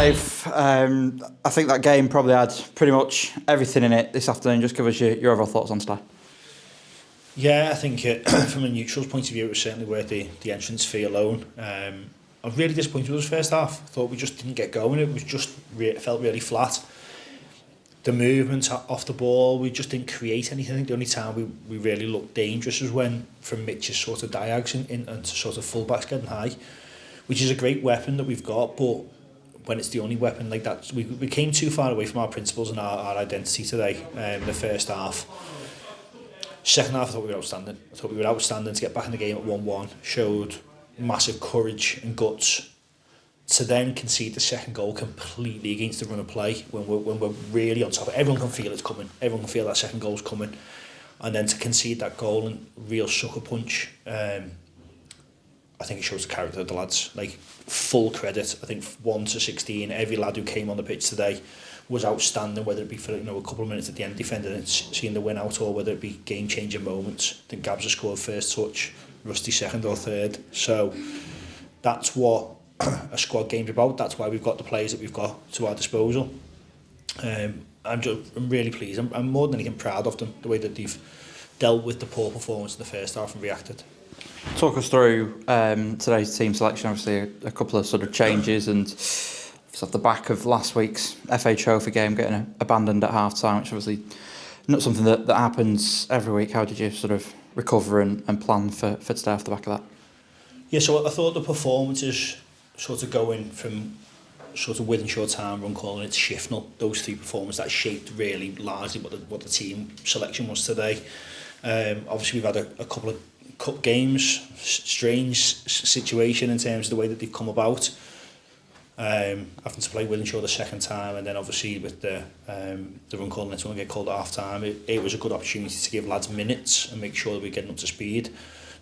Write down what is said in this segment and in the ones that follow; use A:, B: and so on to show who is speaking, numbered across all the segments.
A: Dave. I think that game probably had pretty much everything in it this afternoon. Just give us your overall thoughts on today.
B: Yeah, I think from a neutral's point of view, it was certainly worth the entrance fee alone. I was really disappointed with us first half. I thought we just didn't get going. It was just felt really flat. The movement off the ball, we just didn't create anything. I think the only time we really looked dangerous was when from Mitch's sort of diags into sort of fullbacks getting high, which is a great weapon that we've got, but when it's the only weapon like that, we came too far away from our principles and our identity today in the first half. Second half, I thought we were outstanding. I thought we were outstanding to get back in the game at 1-1, showed massive courage and guts to then concede the second goal completely against the run of play when we're really on top. Everyone can feel it's coming. Everyone can feel that second goal's coming. And then to concede that goal and real sucker punch, I think it shows the character of the lads. Like, full credit. I think 1 to 16, every lad who came on the pitch today was outstanding, whether it be for a couple of minutes at the end defending and seeing the win out, or whether it be game-changing moments. I think Gabbs has scored first touch, Rusty second or third. So that's what a squad game's about. That's why we've got the players that we've got to our disposal. I'm really pleased. I'm more than anything proud of them, the way that they've dealt with the poor performance in the first half and reacted.
A: Talk us through today's team selection. Obviously, a couple of sort of changes, and off the back of last week's FA Trophy game getting abandoned at half-time, which obviously not something that happens every week. How did you sort of recover and plan for today off the back of that? Yeah,
B: so I thought the performances sort of going from sort of Wythenshawe Town, Runcorn, and Shifnal, those three performances that shaped really largely what the team selection was today. Obviously, we've had a couple of cup games, strange situation in terms of the way that they've come about. Having to play Wythenshawe the second time, and then obviously with the Runcorn next one get called at half time, it was a good opportunity to give lads minutes and make sure that we're getting up to speed.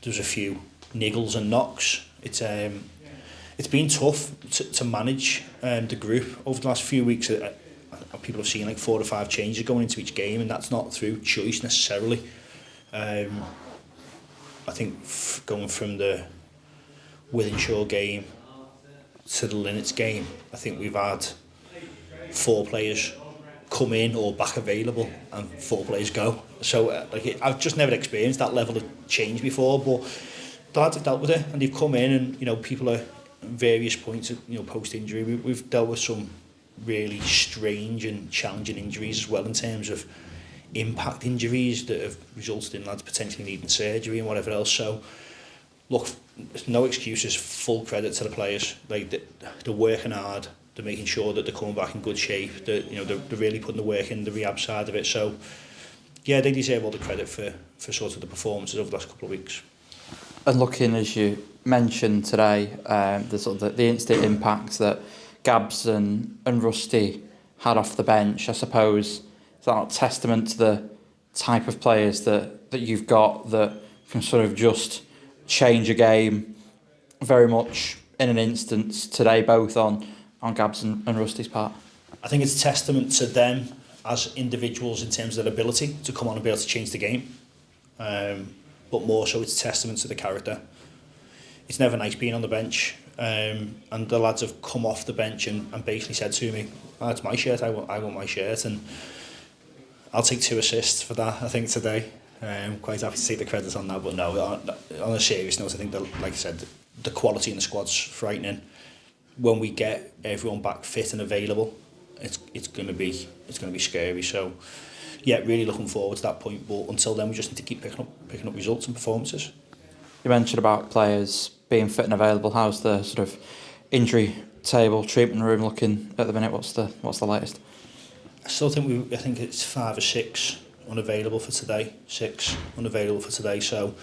B: There was a few niggles and knocks. It's been tough to manage the group over the last few weeks. People have seen like 4 or 5 changes going into each game, and that's not through choice necessarily. I think going from the Wythenshawe game to the Linnets game, I think we've had 4 players come in or back available and 4 players go. So I've just never experienced that level of change before, but the lads have dealt with it and they've come in, and people are at various points post injury. We've dealt with some really strange and challenging injuries as well, in terms of impact injuries that have resulted in lads potentially needing surgery and whatever else. So look, there's no excuses. Full credit to the players. Like they're working hard. They're making sure that they're coming back in good shape. They're really putting the work in, the rehab side of it. So yeah, they deserve all the credit for sort of the performances over the last couple of weeks.
A: And looking, as you mentioned today, the sort of the instant impact that Gabbs and Rusty had off the bench, I suppose, is that not testament to the type of players that you've got that can sort of just change a game very much in an instance today, both on Gabbs and Rusty's part?
B: I think it's a testament to them as individuals in terms of their ability to come on and be able to change the game. But more so, it's a testament to the character. It's never nice being on the bench. And the lads have come off the bench and basically said to me, that's my shirt, I want my shirt. And I'll take 2 assists for that, I think, today. Quite happy to take the credit on that, but no, on a serious note, I think that, like I said, the quality in the squad's frightening. When we get everyone back fit and available, it's going to be scary. So yeah, really looking forward to that point. But until then, we just need to keep picking up results and performances.
A: You mentioned about players being fit and available. How's the sort of injury table, treatment room looking at the minute? What's the latest?
B: I still think I think it's 5 or 6 unavailable for today. 6 unavailable for today. So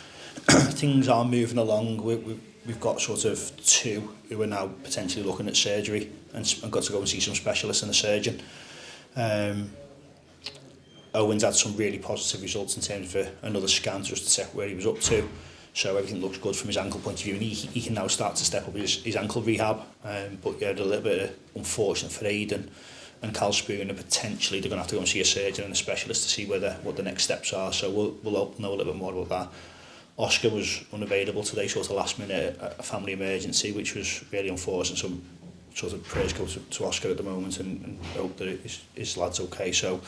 B: things are moving along. We've got sort of 2 who are now potentially looking at surgery and got to go and see some specialists and a surgeon. Owen's had some really positive results in terms of another scan just to check where he was up to. So everything looks good from his ankle point of view, and he can now start to step up his ankle rehab. But yeah, a little bit unfortunate for Aidan and Cal Spoon, and potentially they're going to have to go and see a surgeon and a specialist to see what the next steps are. So we'll know a little bit more about that. Oscar was unavailable today, sort of last minute, a family emergency, which was really unfortunate. So sort of prayers go to Oscar at the moment, and hope that his lad's okay. So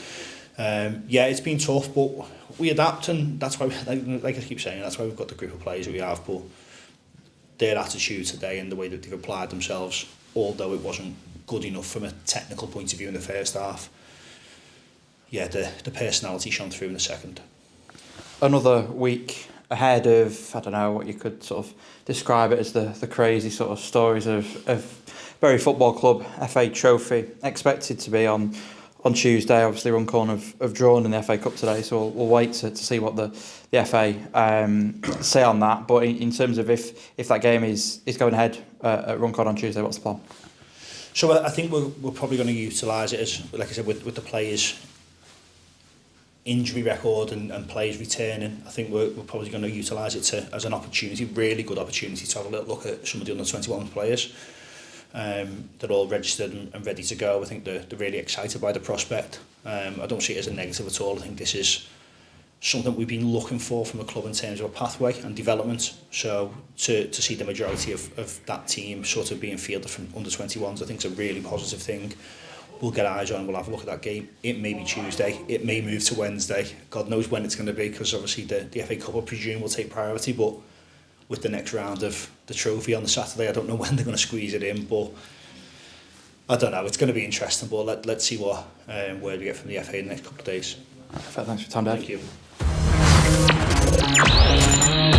B: yeah, it's been tough, but we adapt, and that's why, like I keep saying, that's why we've got the group of players that we have. But their attitude today and the way that they've applied themselves, although it wasn't good enough from a technical point of view in the first half, yeah, the personality shone through in the second.
A: Another week ahead of, I don't know what you could sort of describe it as, the crazy sort of stories of Bury Football Club FA Trophy, expected to be on Tuesday. Obviously Runcorn have drawn in the FA Cup today, so we'll wait to see what the FA say on that. But in terms of if that game is going ahead at Runcorn on Tuesday, what's the plan?
B: So I think we're probably going to utilise it as, like I said, with the players' injury record and players returning. I think we're probably going to utilise it as an opportunity, really good opportunity, to have a little look at some of the under-21 players. They're all registered and ready to go. I think they're really excited by the prospect. I don't see it as a negative at all. I think this is something we've been looking for from a club in terms of a pathway and development. So to see the majority of that team sort of being fielded from under-21s, I think is a really positive thing. We'll get eyes on, we'll have a look at that game. It may be Tuesday, it may move to Wednesday. God knows when it's going to be, because obviously the FA Cup, I presume, will take priority. But with the next round of the trophy on the Saturday, I don't know when they're going to squeeze it in, but I don't know. It's going to be interesting, but let's see what word we get from the FA in the next couple of days.
A: Thanks for your time, Dave.
B: Thank you.